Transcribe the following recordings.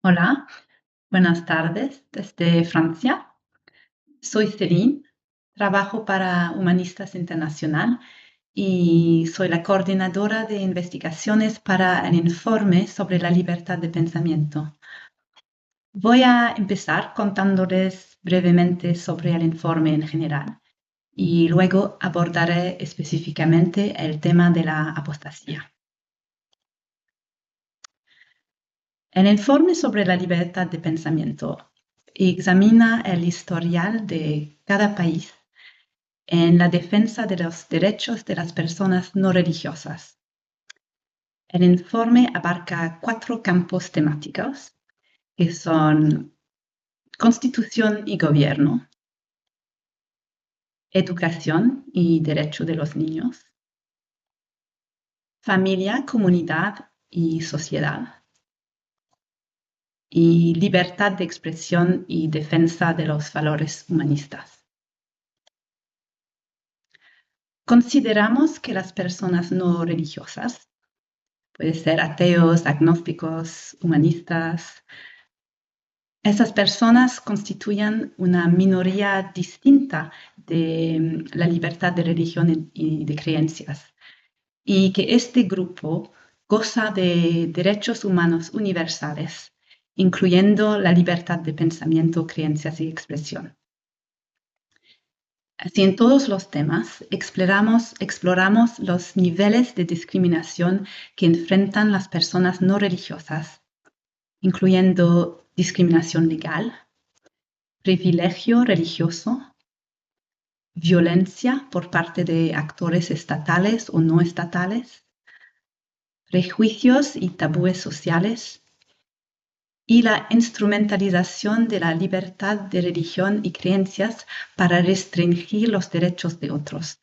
Hola, buenas tardes desde Francia. Soy Céline, trabajo para Humanistas Internacional y soy la coordinadora de investigaciones para el informe sobre la libertad de pensamiento. Voy a empezar contándoles brevemente sobre el informe en general y luego abordaré específicamente el tema de la apostasía. El informe sobre la libertad de pensamiento examina el historial de cada país en la defensa de los derechos de las personas no religiosas. El informe abarca 4 campos temáticos, que son constitución y gobierno, educación y derecho de los niños, familia, comunidad y sociedad, y libertad de expresión y defensa de los valores humanistas. Consideramos que las personas no religiosas, pueden ser ateos, agnósticos, humanistas, esas personas constituyen una minoría distinta de la libertad de religión y de creencias, y que este grupo goza de derechos humanos universales, incluyendo la libertad de pensamiento, creencias y expresión. Así, en todos los temas, exploramos los niveles de discriminación que enfrentan las personas no religiosas, incluyendo discriminación legal, privilegio religioso, violencia por parte de actores estatales o no estatales, prejuicios y tabúes sociales, y la instrumentalización de la libertad de religión y creencias para restringir los derechos de otros.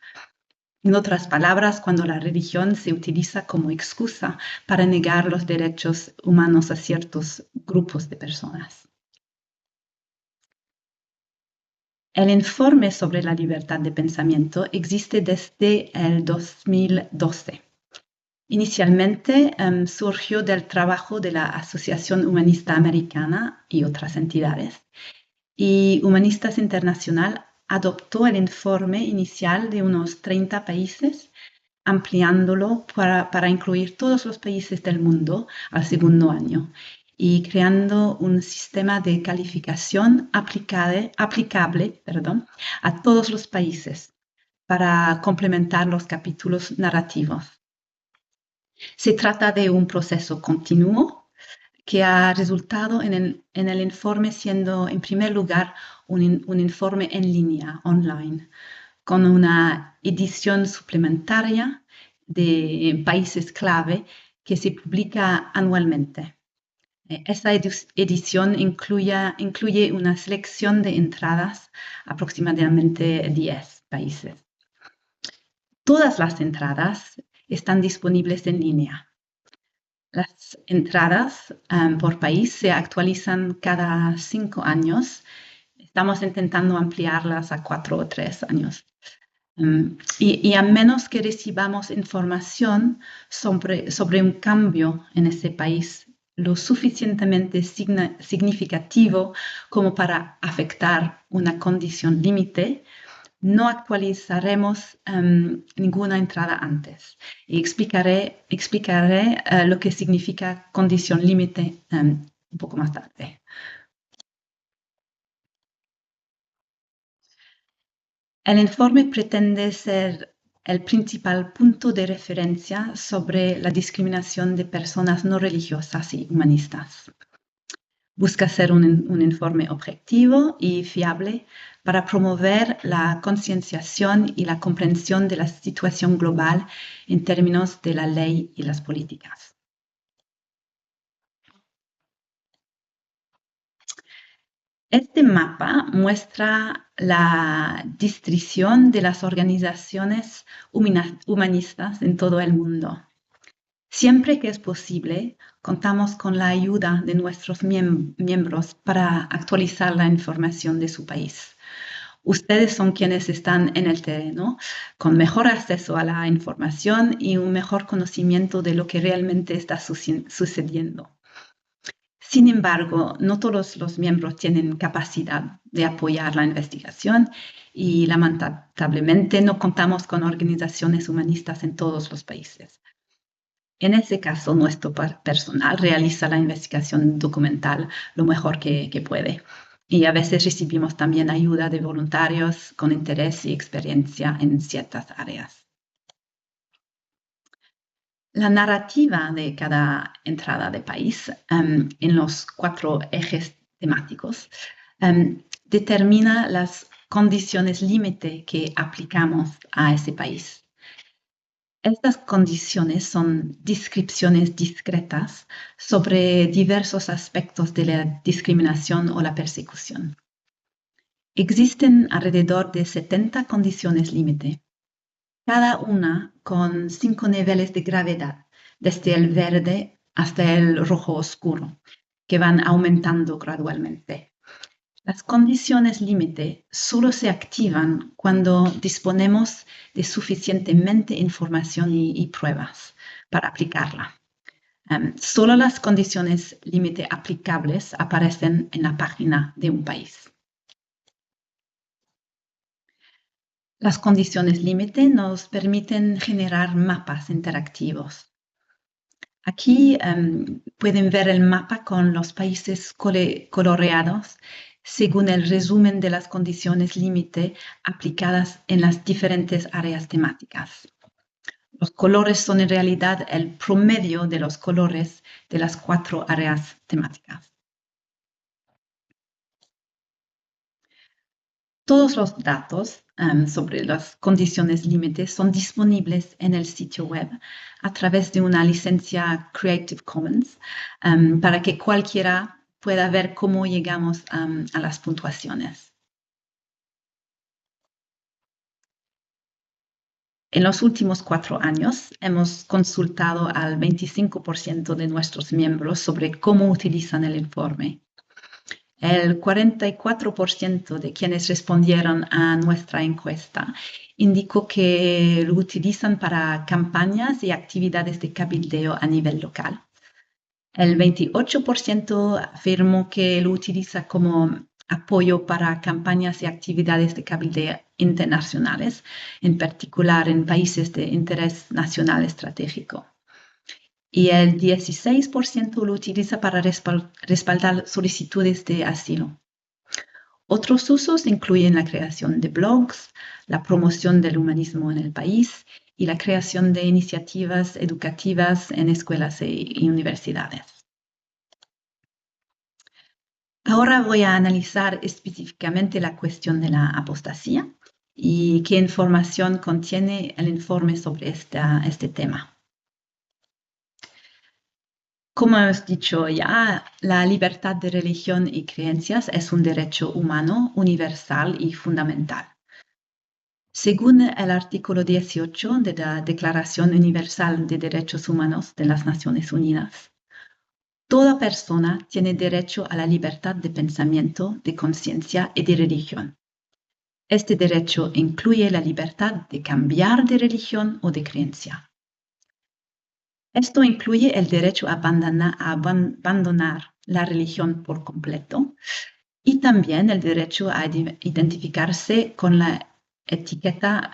En otras palabras, cuando la religión se utiliza como excusa para negar los derechos humanos a ciertos grupos de personas. El informe sobre la libertad de pensamiento existe desde el 2012. Inicialmente surgió del trabajo de la Asociación Humanista Americana y otras entidades, y Humanistas Internacional adoptó el informe inicial de unos 30 países, ampliándolo para incluir todos los países del mundo al segundo año y creando un sistema de calificación aplicable a todos los países para complementar los capítulos narrativos. Se trata de un proceso continuo que ha resultado en el informe siendo, en primer lugar, un informe en línea, online, con una edición suplementaria de países clave que se publica anualmente. Esta edición incluye una selección de entradas, aproximadamente 10 países. Todas las entradas están disponibles en línea. Las entradas por país se actualizan cada 5 años. Estamos intentando ampliarlas a 4 o 3 años. Y a menos que recibamos información sobre un cambio en ese país lo suficientemente significativo como para afectar una condición límite, no actualizaremos ninguna entrada antes. Y explicaré lo que significa condición límite un poco más tarde. El informe pretende ser el principal punto de referencia sobre la discriminación de personas no religiosas y humanistas. Busca ser un informe objetivo y fiable para promover la concienciación y la comprensión de la situación global en términos de la ley y las políticas. Este mapa muestra la distribución de las organizaciones humanistas en todo el mundo. Siempre que es posible, contamos con la ayuda de nuestros miembros para actualizar la información de su país. Ustedes son quienes están en el terreno, con mejor acceso a la información y un mejor conocimiento de lo que realmente está sucediendo. Sin embargo, no todos los miembros tienen capacidad de apoyar la investigación y lamentablemente no contamos con organizaciones humanistas en todos los países. En ese caso, nuestro personal realiza la investigación documental lo mejor que puede. Y a veces recibimos también ayuda de voluntarios con interés y experiencia en ciertas áreas. La narrativa de cada entrada de país en los 4 ejes temáticos determina las condiciones límite que aplicamos a ese país. Estas condiciones son descripciones discretas sobre diversos aspectos de la discriminación o la persecución. Existen alrededor de 70 condiciones límite, cada una con 5 niveles de gravedad, desde el verde hasta el rojo oscuro, que van aumentando gradualmente. Las condiciones límite solo se activan cuando disponemos de suficientemente información y pruebas para aplicarla. Solo las condiciones límite aplicables aparecen en la página de un país. Las condiciones límite nos permiten generar mapas interactivos. Aquí pueden ver el mapa con los países coloreados según el resumen de las condiciones límite aplicadas en las diferentes áreas temáticas. Los colores son en realidad el promedio de los colores de las 4 áreas temáticas. Todos los datos sobre las condiciones límites son disponibles en el sitio web a través de una licencia Creative Commons para que cualquiera pueda ver cómo llegamos a las puntuaciones. En los últimos 4 años hemos consultado al 25% de nuestros miembros sobre cómo utilizan el informe. El 44% de quienes respondieron a nuestra encuesta indicó que lo utilizan para campañas y actividades de cabildeo a nivel local. El 28% afirmó que lo utiliza como apoyo para campañas y actividades de cabildeo internacionales, en particular en países de interés nacional estratégico. Y el 16% lo utiliza para respaldar solicitudes de asilo. Otros usos incluyen la creación de blogs, la promoción del humanismo en el país y la creación de iniciativas educativas en escuelas y universidades. Ahora voy a analizar específicamente la cuestión de la apostasía y qué información contiene el informe sobre este tema. Como hemos dicho ya, la libertad de religión y creencias es un derecho humano, universal y fundamental. Según el artículo 18 de la Declaración Universal de Derechos Humanos de las Naciones Unidas, toda persona tiene derecho a la libertad de pensamiento, de conciencia y de religión. Este derecho incluye la libertad de cambiar de religión o de creencia. Esto incluye el derecho a abandonar la religión por completo y también el derecho a identificarse con la etiqueta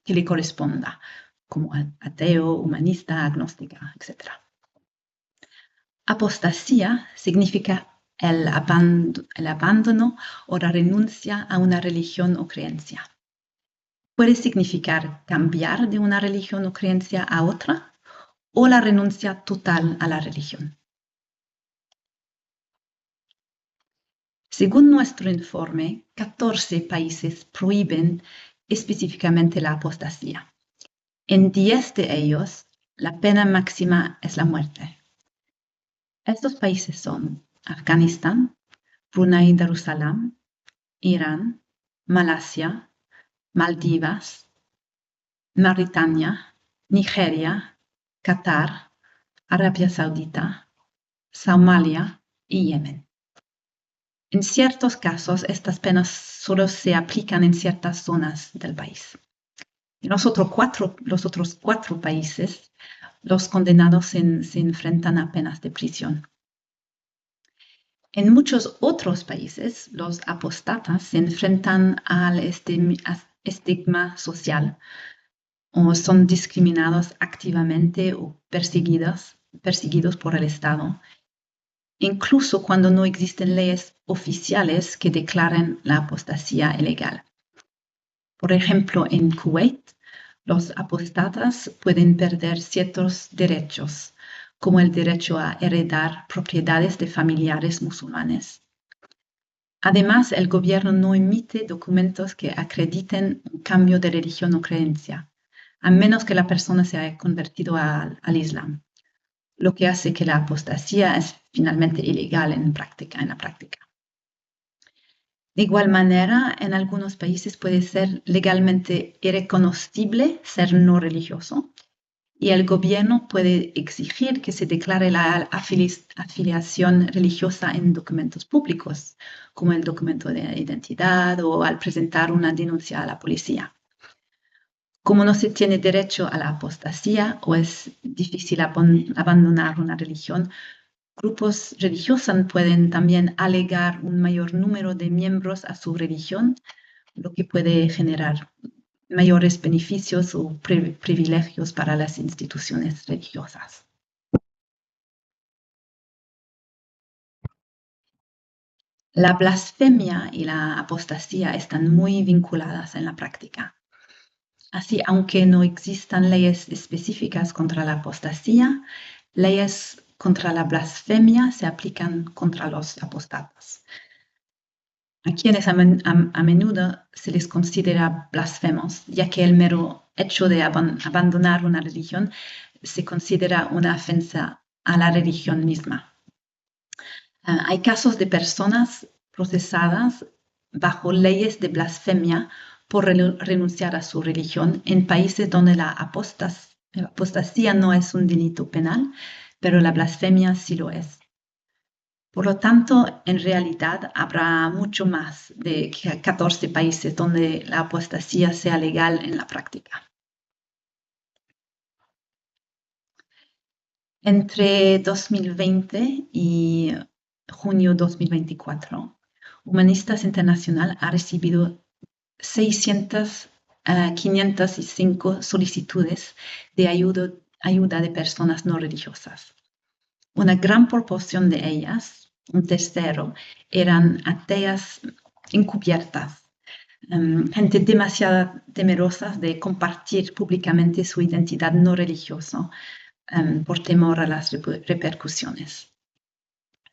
que le corresponda, como ateo, humanista, agnóstica, etc. Apostasía significa el abandono o la renuncia a una religión o creencia. Puede significar cambiar de una religión o creencia a otra o la renuncia total a la religión. Según nuestro informe, 14 países prohíben específicamente la apostasía. En 10 de ellos, la pena máxima es la muerte. Estos países son Afganistán, Brunei Darussalam, Irán, Malasia, Maldivas, Mauritania, Nigeria, Qatar, Arabia Saudita, Somalia y Yemen. En ciertos casos, estas penas solo se aplican en ciertas zonas del país. En los otros 4 países, los condenados se enfrentan a penas de prisión. En muchos otros países, los apóstatas se enfrentan al estigma social o son discriminados activamente o perseguidos por el Estado, incluso cuando no existen leyes oficiales que declaren la apostasía ilegal. Por ejemplo, en Kuwait, los apóstatas pueden perder ciertos derechos, como el derecho a heredar propiedades de familiares musulmanes. Además, el gobierno no emite documentos que acrediten un cambio de religión o creencia, a menos que la persona se haya convertido al Islam, lo que hace que la apostasía es finalmente ilegal en la práctica. De igual manera, en algunos países puede ser legalmente irreconocible ser no religioso y el gobierno puede exigir que se declare la afiliación religiosa en documentos públicos, como el documento de identidad o al presentar una denuncia a la policía. Como no se tiene derecho a la apostasía o es difícil abandonar una religión, grupos religiosos pueden también alegar un mayor número de miembros a su religión, lo que puede generar mayores beneficios o privilegios para las instituciones religiosas. La blasfemia y la apostasía están muy vinculadas en la práctica. Así, aunque no existan leyes específicas contra la apostasía, leyes contra la blasfemia se aplican contra los apostatas, a quienes a menudo se les considera blasfemos, ya que el mero hecho de abandonar una religión se considera una ofensa a la religión misma. Hay casos de personas procesadas bajo leyes de blasfemia por renunciar a su religión en países donde la apostasía no es un delito penal, pero la blasfemia sí lo es. Por lo tanto, en realidad habrá mucho más de 14 países donde la apostasía sea legal en la práctica. Entre 2020 y junio 2024, Humanistas Internacional ha recibido 505 solicitudes de ayuda de personas no religiosas. Una gran proporción de ellas, un tercero, eran ateas encubiertas, gente demasiado temerosa de compartir públicamente su identidad no religiosa por temor a las repercusiones.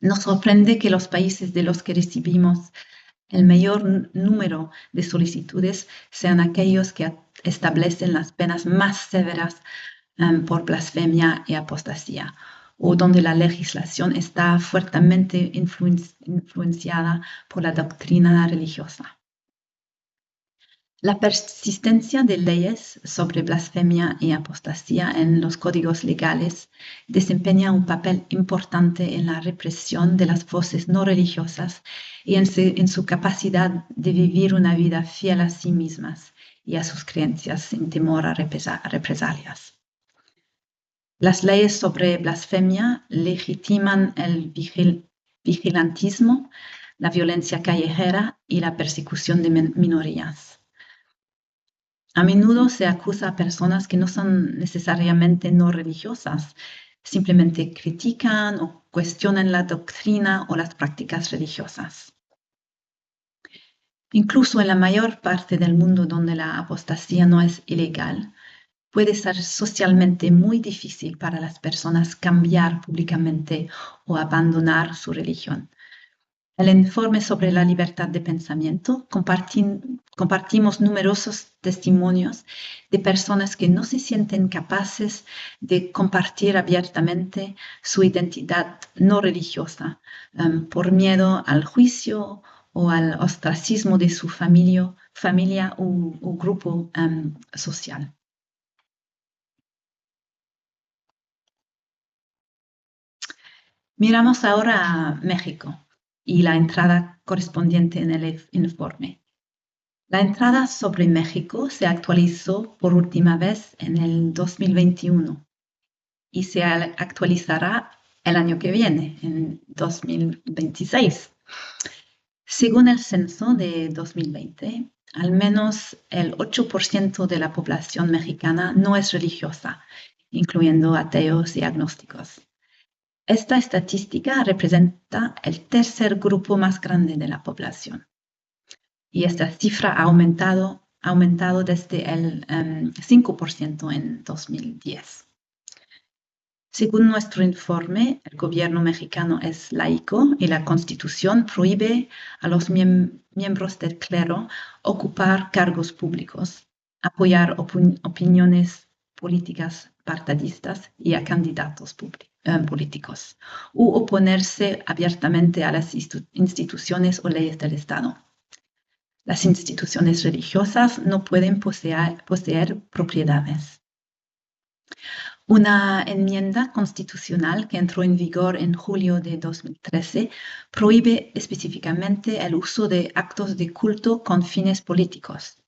Nos sorprende que los países de los que recibimos el mayor número de solicitudes sean aquellos que establecen las penas más severas por blasfemia y apostasía, o donde la legislación está fuertemente influenciada por la doctrina religiosa. La persistencia de leyes sobre blasfemia y apostasía en los códigos legales desempeña un papel importante en la represión de las voces no religiosas y en su capacidad de vivir una vida fiel a sí mismas y a sus creencias sin temor a represalias. Las leyes sobre blasfemia legitiman el vigilantismo, la violencia callejera y la persecución de minorías. A menudo se acusa a personas que no son necesariamente no religiosas, simplemente critican o cuestionan la doctrina o las prácticas religiosas. Incluso en la mayor parte del mundo donde la apostasía no es ilegal, puede ser socialmente muy difícil para las personas cambiar públicamente o abandonar su religión. El informe sobre la libertad de pensamiento compartimos numerosos testimonios de personas que no se sienten capaces de compartir abiertamente su identidad no religiosa por miedo al juicio o al ostracismo de su familia o grupo social. Miramos ahora a México y la entrada correspondiente en el informe. La entrada sobre México se actualizó por última vez en el 2021 y se actualizará el año que viene, en 2026. Según el censo de 2020, al menos el 8% de la población mexicana no es religiosa, incluyendo ateos y agnósticos. Esta estadística representa el tercer grupo más grande de la población. Y esta cifra ha aumentado desde el 5% en 2010. Según nuestro informe, el gobierno mexicano es laico y la Constitución prohíbe a los miembros del clero ocupar cargos públicos, apoyar opiniones políticas partidistas y a candidatos políticos, u oponerse abiertamente a las instituciones o leyes del Estado. Las instituciones religiosas no pueden poseer propiedades. Una enmienda constitucional que entró en vigor en julio de 2013 prohíbe específicamente el uso de actos de culto con fines políticos.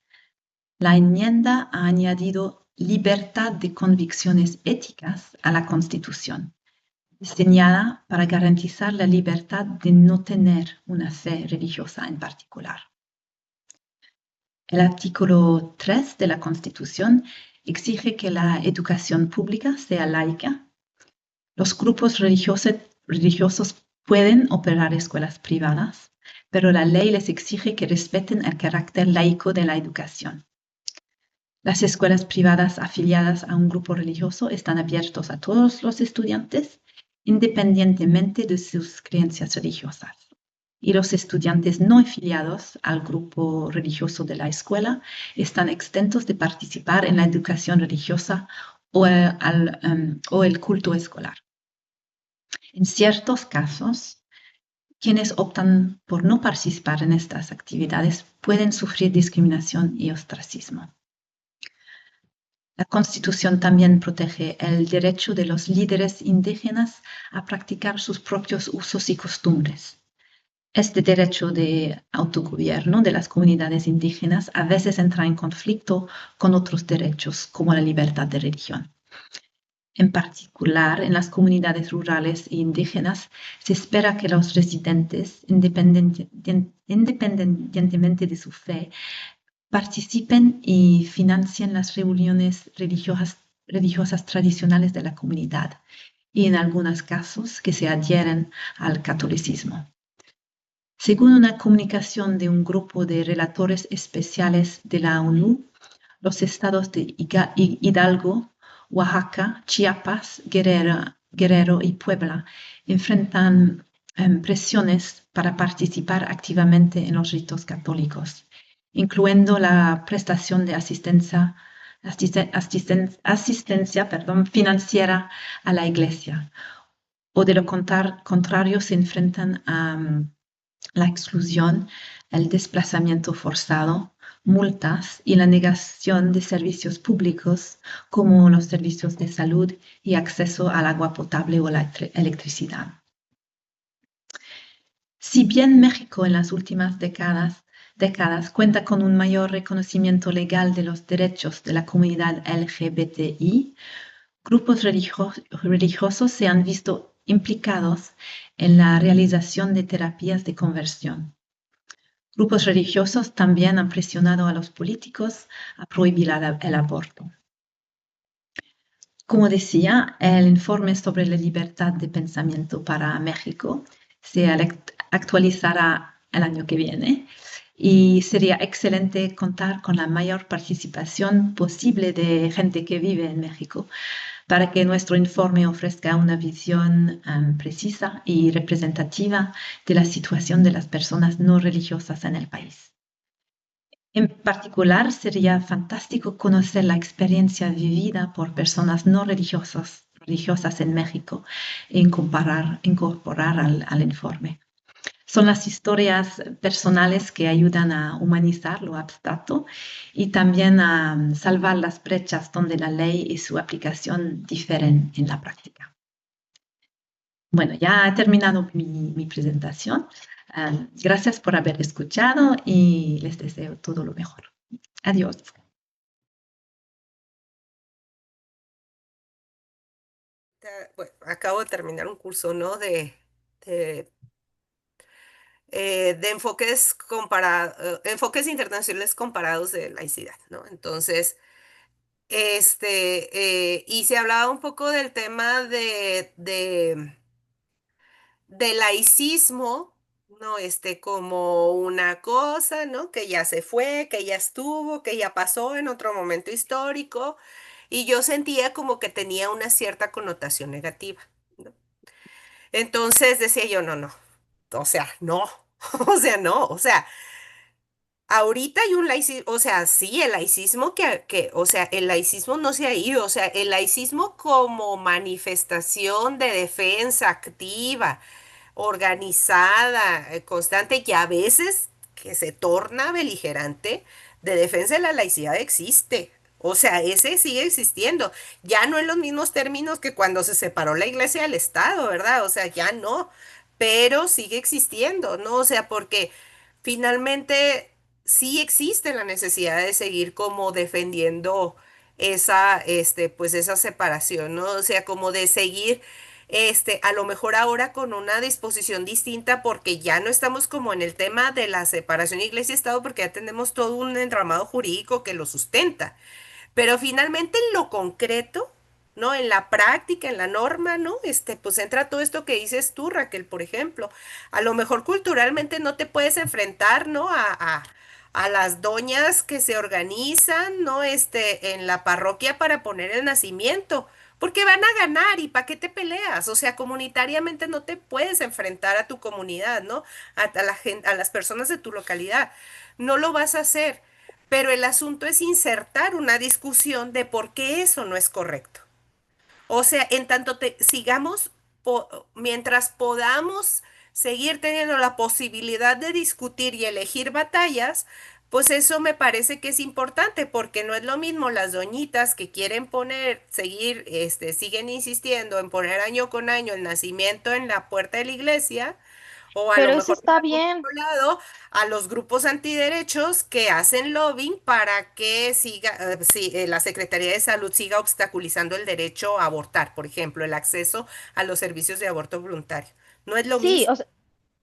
La enmienda ha añadido libertad de convicciones éticas a la Constitución, diseñada para garantizar la libertad de no tener una fe religiosa en particular. El artículo 3 de la Constitución exige que la educación pública sea laica. Los grupos religiosos pueden operar escuelas privadas, pero la ley les exige que respeten el carácter laico de la educación. Las escuelas privadas afiliadas a un grupo religioso están abiertas a todos los estudiantes, independientemente de sus creencias religiosas. Y los estudiantes no afiliados al grupo religioso de la escuela están exentos de participar en la educación religiosa o el culto escolar. En ciertos casos, quienes optan por no participar en estas actividades pueden sufrir discriminación y ostracismo. La Constitución también protege el derecho de los líderes indígenas a practicar sus propios usos y costumbres. Este derecho de autogobierno de las comunidades indígenas a veces entra en conflicto con otros derechos, como la libertad de religión. En particular, en las comunidades rurales e indígenas, se espera que los residentes, independientemente de su fe, participen y financien las reuniones religiosas tradicionales de la comunidad y, en algunos casos, que se adhieren al catolicismo. Según una comunicación de un grupo de relatores especiales de la ONU, los estados de Hidalgo, Oaxaca, Chiapas, Guerrero y Puebla enfrentan presiones para participar activamente en los ritos católicos, incluyendo la prestación de asistencia financiera a la Iglesia, o de lo contrario se enfrentan a la exclusión, el desplazamiento forzado, multas y la negación de servicios públicos como los servicios de salud y acceso al agua potable o la electricidad. Si bien México en las últimas décadas cuenta con un mayor reconocimiento legal de los derechos de la comunidad LGBTI, grupos religiosos se han visto implicados en la realización de terapias de conversión. Grupos religiosos también han presionado a los políticos a prohibir el aborto. Como decía, el informe sobre la libertad de pensamiento para México se actualizará el año que viene y sería excelente contar con la mayor participación posible de gente que vive en México para que nuestro informe ofrezca una visión precisa y representativa de la situación de las personas no religiosas en el país. En particular, sería fantástico conocer la experiencia vivida por personas no religiosas en México e incorporar al informe. Son las historias personales que ayudan a humanizar lo abstracto y también a salvar las brechas donde la ley y su aplicación difieren en la práctica. Bueno, ya he terminado mi presentación. Gracias por haber escuchado y les deseo todo lo mejor. Adiós. pues, acabo de terminar un curso, ¿no? De, de enfoques internacionales comparados de laicidad, ¿no? Entonces, y se hablaba un poco del tema de laicismo, ¿no? Como una cosa, ¿no? Que ya se fue, que ya estuvo, que ya pasó en otro momento histórico, y yo sentía como que tenía una cierta connotación negativa, ¿no? Entonces decía yo, no, no, o sea, no, o sea, no, o sea, ahorita hay un laicismo, o sea, sí, el laicismo o sea, el laicismo no se ha ido, o sea, el laicismo como manifestación de defensa activa, organizada, constante y a veces que se torna beligerante de defensa de la laicidad existe. O sea, ese sigue existiendo. Ya no en los mismos términos que cuando se separó la iglesia del Estado, ¿verdad? O sea, ya no, pero sigue existiendo, ¿no? O sea, porque finalmente sí existe la necesidad de seguir como defendiendo pues esa separación, ¿no? O sea, como de seguir a lo mejor ahora con una disposición distinta porque ya no estamos como en el tema de la separación iglesia-estado porque ya tenemos todo un entramado jurídico que lo sustenta. Pero finalmente en lo concreto, ¿no? En la práctica, en la norma, ¿no? Pues entra todo esto que dices tú, Raquel, por ejemplo. A lo mejor culturalmente no te puedes enfrentar, ¿no? A las doñas que se organizan, ¿no? En la parroquia para poner el nacimiento. Porque van a ganar y ¿para qué te peleas? O sea, comunitariamente no te puedes enfrentar a tu comunidad, ¿no? A la gente, a las personas de tu localidad. No lo vas a hacer. Pero el asunto es insertar una discusión de por qué eso no es correcto. O sea, en tanto sigamos, mientras podamos seguir teniendo la posibilidad de discutir y elegir batallas, pues eso me parece que es importante, porque no es lo mismo las doñitas que quieren siguen insistiendo en poner año con año el nacimiento en la puerta de la iglesia, o a lo Pero eso mejor está por bien. otro lado, a los grupos antiderechos que hacen lobbying para que la Secretaría de Salud siga obstaculizando el derecho a abortar, por ejemplo, el acceso a los servicios de aborto voluntario. No es lo Sí, mismo. o sea,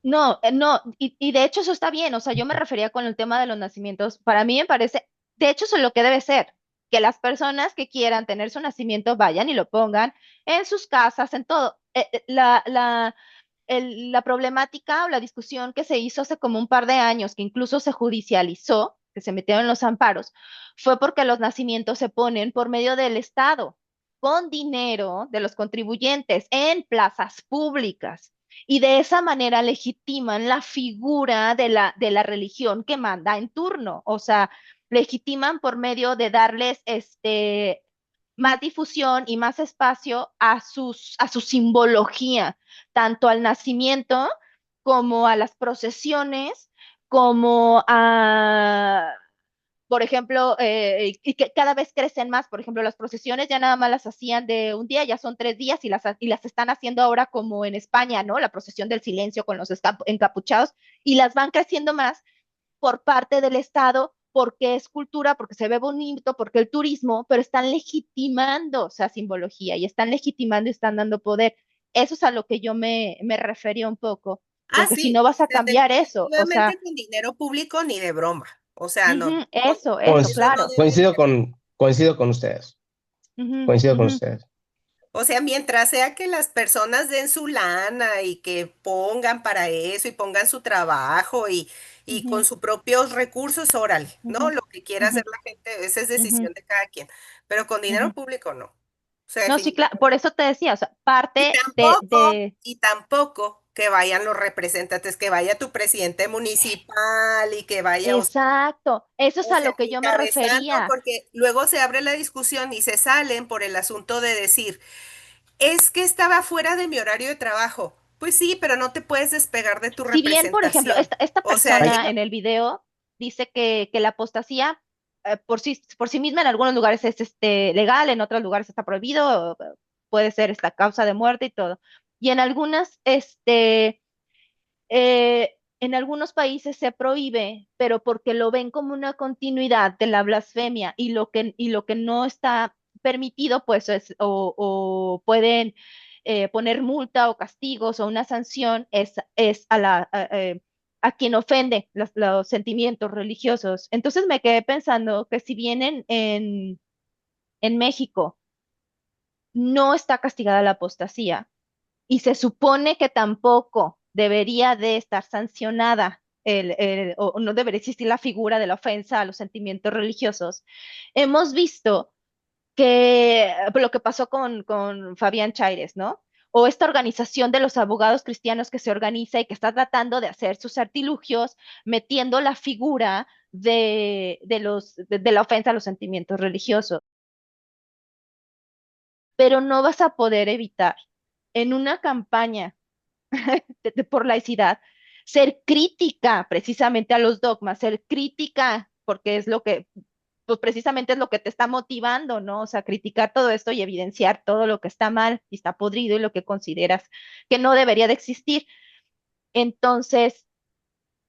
no, no, y de hecho eso está bien, o sea, yo me refería con el tema de los nacimientos, para mí me parece, de hecho eso es lo que debe ser, que las personas que quieran tener su nacimiento vayan y lo pongan en sus casas, en todo. La problemática o la discusión que se hizo hace como un par de años, que incluso se judicializó, que se metieron los amparos, fue porque los nacimientos se ponen por medio del Estado, con dinero de los contribuyentes, en plazas públicas. Y de esa manera legitiman la figura de la religión que manda en turno. O sea, legitiman por medio de darles más difusión y más espacio a su simbología, tanto al nacimiento como a las procesiones, como a, por ejemplo, y que cada vez crecen más. Por ejemplo, las procesiones ya nada más las hacían de un día, ya son 3 días y las están haciendo ahora como en España, ¿no? La procesión del silencio con los encapuchados y las van creciendo más por parte del Estado porque es cultura, porque se ve bonito, porque el turismo, pero están legitimando esa simbología y están legitimando y están dando poder. Eso es a lo que yo me refería un poco, Ah, porque si sí, no vas a o sea, cambiar eso, o sea, definitivamente con dinero público ni de broma. O sea, no, no, eso, eso no claro. debe ser. Coincido con ustedes. Ujú, Coincido con ujú, ustedes. O sea, mientras sea que las personas den su lana y que pongan para eso y pongan su trabajo y con ujú, sus propios recursos, órale, ¿no? ujú, Lo que quiera ujú, hacer la gente, esa es ujú, decisión de cada quien. Pero con dinero ujú. público no. O sea, No, sí, claro, por definitivamente. eso te decía, o sea, Y parte tampoco, y tampoco que vayan los representantes, que vaya tu presidente municipal y que vaya, exacto, eso es o a sea, lo que yo me encabezando, refería. porque luego se abre la discusión y se salen por el asunto de decir, es que estaba fuera de mi horario de trabajo. Pues sí, pero no te puedes despegar de tu Si bien, por ejemplo, representación. esta O sea, persona en el video dice que la apostasía por sí misma en algunos lugares es legal, en otros lugares está prohibido, puede ser esta causa de muerte y todo. Y en algunas, en algunos países se prohíbe, pero porque lo ven como una continuidad de la blasfemia y lo que no está permitido, pues o pueden poner multa o castigos o una sanción es a quien ofende los sentimientos religiosos. Entonces me quedé pensando que si bien en México no está castigada la apostasía y se supone que tampoco debería de estar sancionada o no debería existir la figura de la ofensa a los sentimientos religiosos, hemos visto que lo que pasó con Fabián Chaires, ¿no? O esta organización de los abogados cristianos que se organiza y que está tratando de hacer sus artilugios, metiendo la figura de la ofensa a los sentimientos religiosos. Pero no vas a poder evitar en una campaña por laicidad ser crítica precisamente a los dogmas, ser crítica porque es lo que pues precisamente es lo que te está motivando, ¿no? O sea, criticar todo esto y evidenciar todo lo que está mal y está podrido y lo que consideras que no debería de existir. Entonces,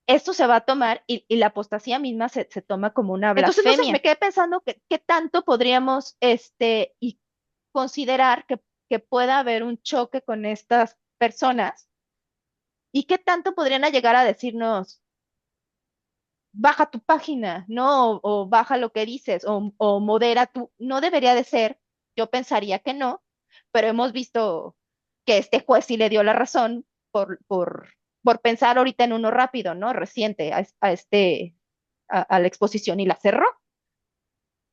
esto se va a tomar y la apostasía misma se toma como una blasfemia. Entonces, no sé, me quedé pensando qué tanto podríamos y considerar que pueda haber un choque con estas personas y qué tanto podrían llegar a decirnos, baja tu página, ¿no? O baja lo que dices, o modera tu, no debería de ser, yo pensaría que no, pero hemos visto que este juez sí le dio la razón por pensar ahorita en uno rápido, ¿no? Reciente, a la exposición y la cerró.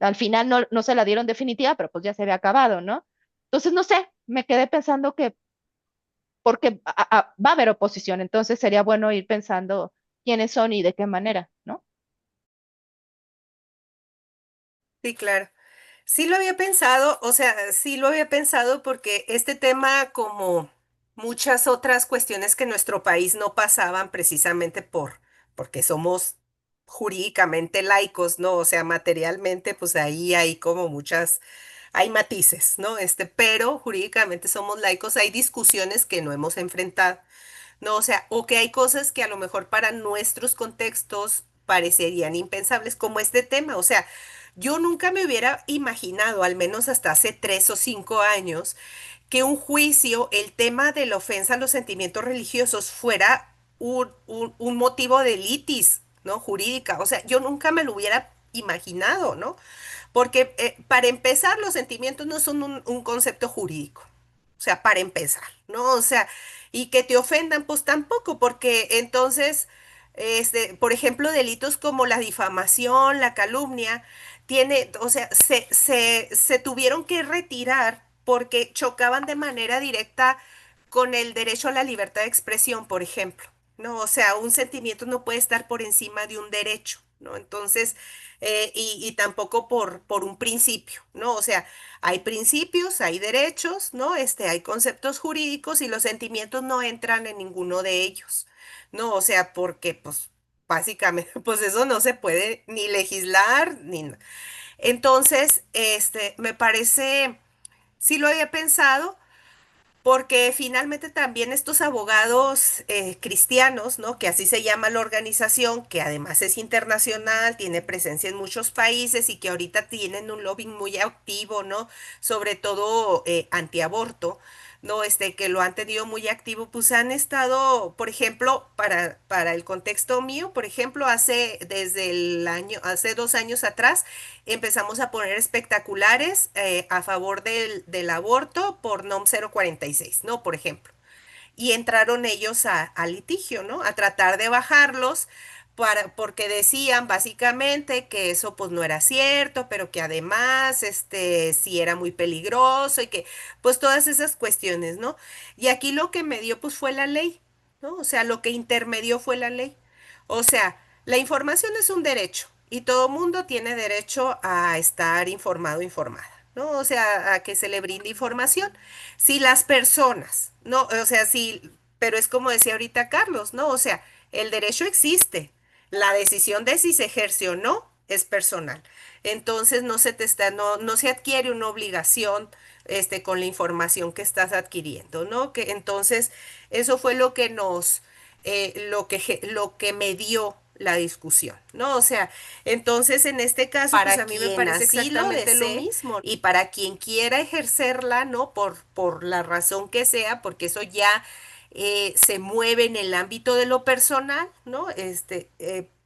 Al final no se la dieron definitiva, pero pues ya se había acabado, ¿no? Entonces, no sé, me quedé pensando que, porque va a haber oposición, entonces sería bueno ir pensando quiénes son y de qué manera, ¿no? Sí, claro. Sí lo había pensado, o sea, sí lo había pensado porque este tema, como muchas otras cuestiones que en nuestro país no pasaban precisamente porque somos jurídicamente laicos, ¿no? O sea, materialmente, pues ahí hay como hay matices, ¿no? Pero jurídicamente somos laicos, hay discusiones que no hemos enfrentado. No, o sea, o que hay cosas que a lo mejor para nuestros contextos parecerían impensables, como este tema. O sea, yo nunca me hubiera imaginado, al menos hasta hace 3 o 5 años, que un juicio, el tema de la ofensa a los sentimientos religiosos, fuera un motivo de litis, ¿no? Jurídica. O sea, yo nunca me lo hubiera imaginado, ¿no? Porque para empezar, los sentimientos no son un concepto jurídico. O sea, para empezar, ¿no? O sea, y que te ofendan, pues tampoco, porque entonces, por ejemplo, delitos como la difamación, la calumnia, o sea, se tuvieron que retirar porque chocaban de manera directa con el derecho a la libertad de expresión, por ejemplo, ¿no? O sea, un sentimiento no puede estar por encima de un derecho, ¿no? Entonces, y tampoco por un principio, ¿no? O sea, hay principios, hay derechos, ¿no? Hay conceptos jurídicos y los sentimientos no entran en ninguno de ellos, ¿no? O sea, porque, pues, básicamente, pues eso no se puede ni legislar, ni... Entonces, me parece, sí lo había pensado, porque finalmente también estos abogados cristianos, ¿no? Que así se llama la organización, que además es internacional, tiene presencia en muchos países y que ahorita tienen un lobbying muy activo, ¿no? Sobre todo antiaborto, ¿no? Que lo han tenido muy activo, pues han estado, por ejemplo, para el contexto mío, por ejemplo, hace 2 años atrás, empezamos a poner espectaculares a favor del aborto por NOM 046, ¿no? Por ejemplo. Y entraron ellos a litigio, ¿no? A tratar de bajarlos porque decían básicamente que eso pues no era cierto, pero que además sí era muy peligroso y que pues todas esas cuestiones, ¿no? Y aquí lo que me dio pues fue la ley, ¿no? O sea, lo que intermedió fue la ley. O sea, la información es un derecho y todo mundo tiene derecho a estar informado, informada, ¿no? O sea, a que se le brinde información. Si las personas, no, o sea, sí, pero es como decía ahorita Carlos, ¿no? O sea, el derecho existe. La decisión de si se ejerce o no es personal. Entonces no se adquiere una obligación con la información que estás adquiriendo, ¿no? Entonces, eso fue lo que me dio la discusión, ¿no? O sea, entonces en este caso, pues a mí me parece exactamente lo mismo. Y para quien quiera ejercerla, ¿no? Por la razón que sea, porque eso ya se mueve en el ámbito de lo personal, ¿no?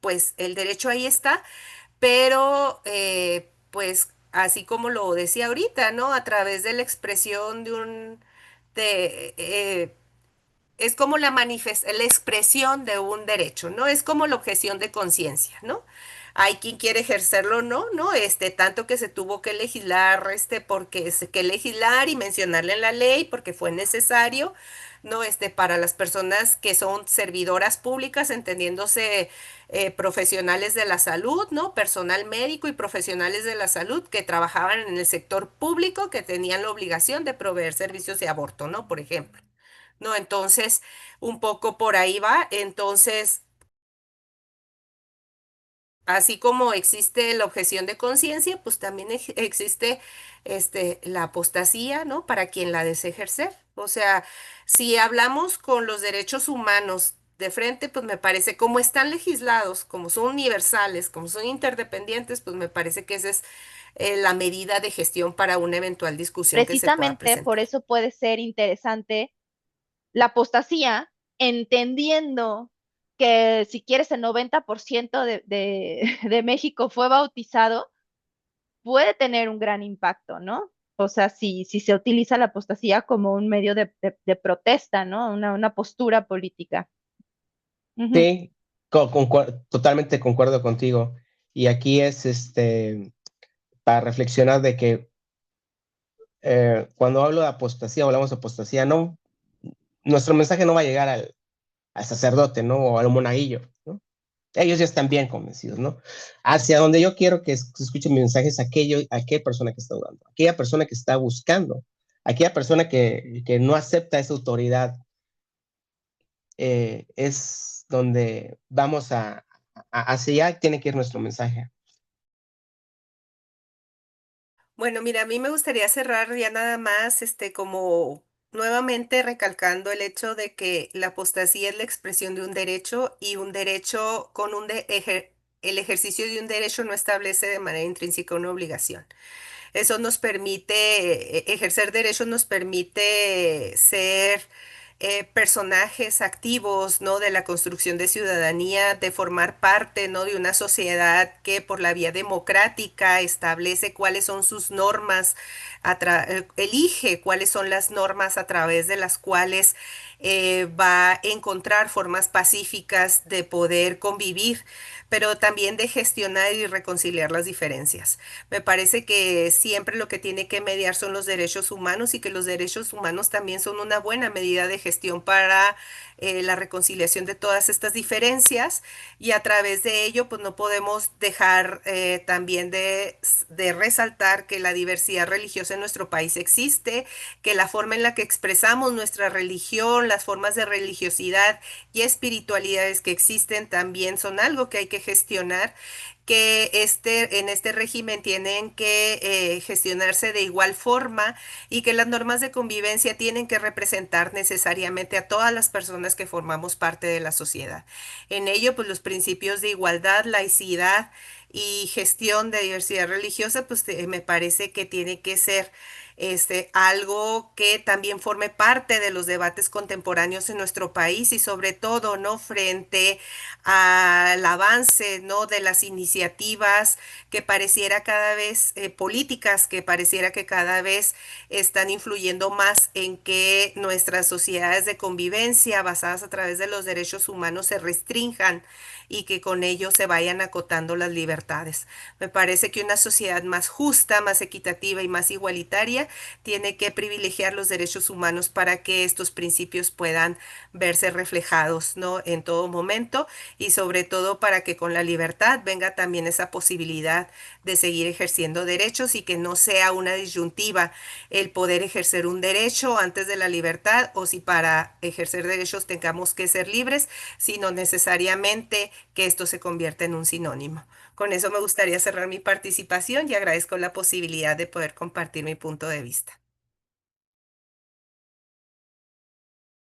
Pues el derecho ahí está, pero pues así como lo decía ahorita, ¿no? A través de la expresión de, es como la expresión de un derecho, ¿no? Es como la objeción de conciencia, ¿no? Hay quien quiere ejercerlo o no, ¿no? Tanto que se tuvo que legislar, que legislar y mencionarle en la ley porque fue necesario, ¿no? Para las personas que son servidoras públicas, entendiéndose profesionales de la salud, ¿no? Personal médico y profesionales de la salud que trabajaban en el sector público, que tenían la obligación de proveer servicios de aborto, ¿no? Por ejemplo. ¿No? Entonces, un poco por ahí va. Entonces, así como existe la objeción de conciencia, pues también existe la apostasía, ¿no? Para quien la desea ejercer. O sea, si hablamos con los derechos humanos de frente, pues me parece, como están legislados, como son universales, como son interdependientes, pues me parece que esa es la medida de gestión para una eventual discusión que se pueda Precisamente por presentar. eso puede ser interesante la apostasía, entendiendo que si quieres el 90% de México fue bautizado, puede tener un gran impacto, ¿no? O sea, si se utiliza la apostasía como un medio de protesta, ¿no? Una postura política. Ujú. Sí, totalmente concuerdo contigo. Y aquí es para reflexionar de que cuando hablo de apostasía, hablamos de apostasía, no, nuestro mensaje no va a llegar al sacerdote, ¿no? O al monaguillo, ¿no? Ellos ya están bien convencidos, ¿no? Hacia donde yo quiero que se escuche mi mensaje es aquella persona que está dudando, aquella persona que está buscando, aquella persona que no acepta esa autoridad, es donde vamos hacia allá tiene que ir nuestro mensaje. Bueno, mira, a mí me gustaría cerrar ya nada más, como nuevamente recalcando el hecho de que la apostasía es la expresión de un derecho y un derecho el ejercicio de un derecho no establece de manera intrínseca una obligación. Eso nos permite, ejercer derechos nos permite ser personajes activos, ¿no? De la construcción de ciudadanía, de formar parte, ¿no? De una sociedad que por la vía democrática establece cuáles son sus normas, elige cuáles son las normas a través de las cuales va a encontrar formas pacíficas de poder convivir, pero también de gestionar y reconciliar las diferencias. Me parece que siempre lo que tiene que mediar son los derechos humanos y que los derechos humanos también son una buena medida de gestión para la reconciliación de todas estas diferencias, y a través de ello pues no podemos dejar también de resaltar que la diversidad religiosa en nuestro país existe, que la forma en la que expresamos nuestra religión, las formas de religiosidad y espiritualidades que existen también son algo que hay que gestionar, que en este régimen tienen que gestionarse de igual forma, y que las normas de convivencia tienen que representar necesariamente a todas las personas que formamos parte de la sociedad. En ello, pues los principios de igualdad, laicidad y gestión de diversidad religiosa, pues me parece que tiene que ser algo que también forme parte de los debates contemporáneos en nuestro país, y sobre todo, ¿no? Frente al avance, ¿no? De las iniciativas que pareciera cada vez, políticas que pareciera que cada vez están influyendo más en que nuestras sociedades de convivencia basadas a través de los derechos humanos se restrinjan y que con ello se vayan acotando las libertades. Me parece que una sociedad más justa, más equitativa y más igualitaria tiene que privilegiar los derechos humanos para que estos principios puedan verse reflejados, ¿no? En todo momento, y sobre todo para que con la libertad venga también esa posibilidad de seguir ejerciendo derechos, y que no sea una disyuntiva el poder ejercer un derecho antes de la libertad, o si para ejercer derechos tengamos que ser libres, sino necesariamente que esto se convierta en un sinónimo. Con eso me gustaría cerrar mi participación y agradezco la posibilidad de poder compartir mi punto de vista.